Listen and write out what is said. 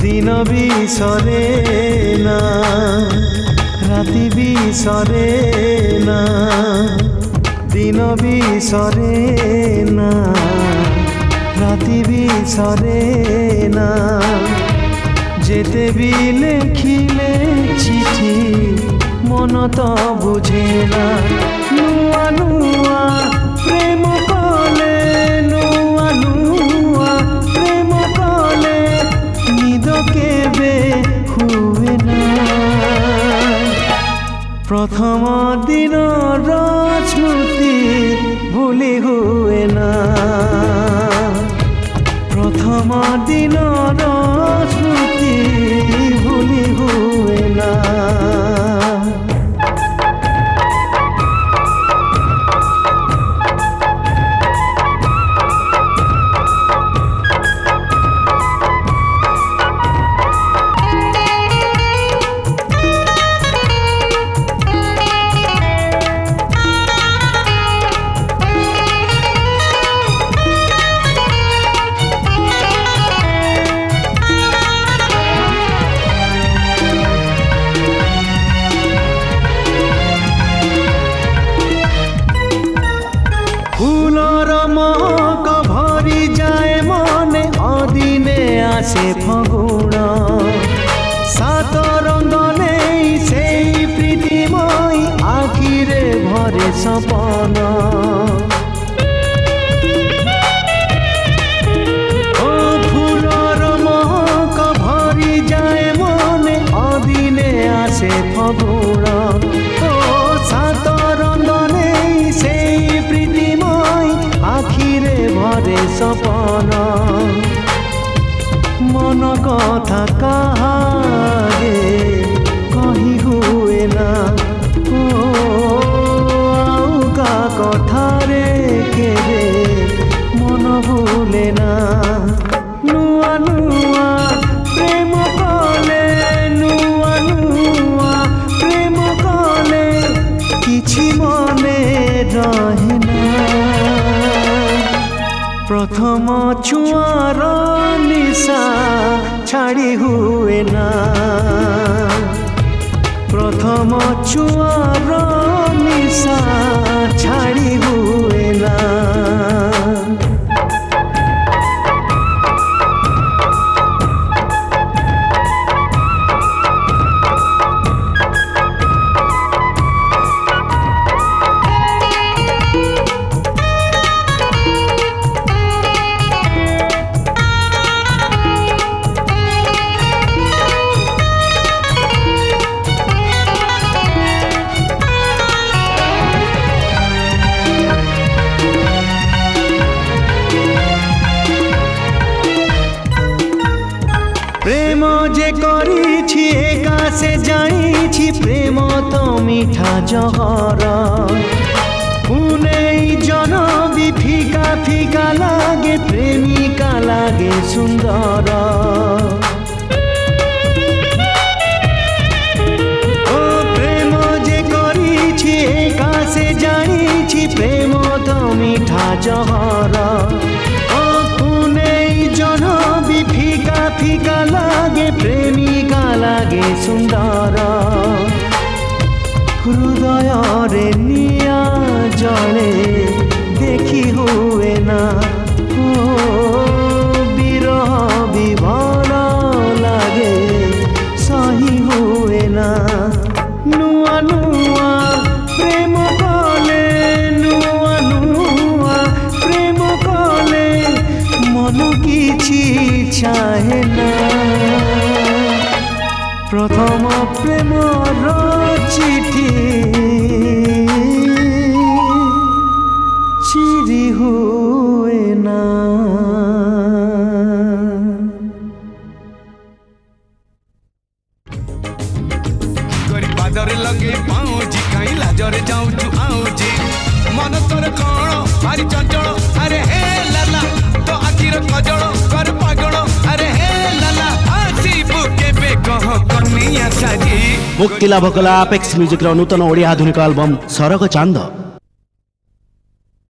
दिन भी सरे ना राति भी सरे ना दिन भी सरे ना राति भी सरे ना जेते भी लेखिले चिठी मन तो बुझे ना नुआ नुआ प्रेम कले नुआ नुआ प्रेम कले निद केबे हुए ना प्रथम दिन स्मृति भूली हुए ना प्रथम दिन स्मृति भूली हुए ना फूलर महक भरी जाए मने अदिने आसे फगुण सात रंग नहीं से प्रीतिमयी आखिरे भरे सपन फूलर महक भरी जाए मने अदिने आसे फगुण सात रंग नहीं से आखिरे भरे सपन मन कथा काहे कही हुए ना आउका कथा रे केरे मन भूले ना नुआ नुआ प्रेम कले नुआ नुआ प्रेम कले किछि मने रहे ना प्रथम छुआर निशा छाड़ी हुए ना प्रथम छुआर निशा छाड़ी हुए ना प्रेम जे करी एका से जानी प्रेम तो मीठा जहर पुणे जन भी फीका फीका लागे प्रेमिका लागे सुंदर प्रेम जे करी एका से जानी प्रेम तो मीठा जहर जन भी फीका फीका लागे प्रेमिका लागे सुंदर हृदय रे निया जले देखी हुए ना विरह विभल लागे सही हुए ना नुआ नुआ प्रेम कले नुआ नुआ प्रेम कले मन किछि चाहे ना प्रथम प्रेमर चिठी चिरी हुए ना। पादर लगे पाऊजी कहीं लाजरे जाऊचु आऊजी मन तोर कौन भारी चंचल अरे हे लाला तो आखिर कजल कर पागल अरे हे लाला आसीबु केबे कह कनिया साजी। मुक्ति लाभ कला अपेक्स म्यूजिक नूतन ओडिया आधुनिक एल्बम सरग चांद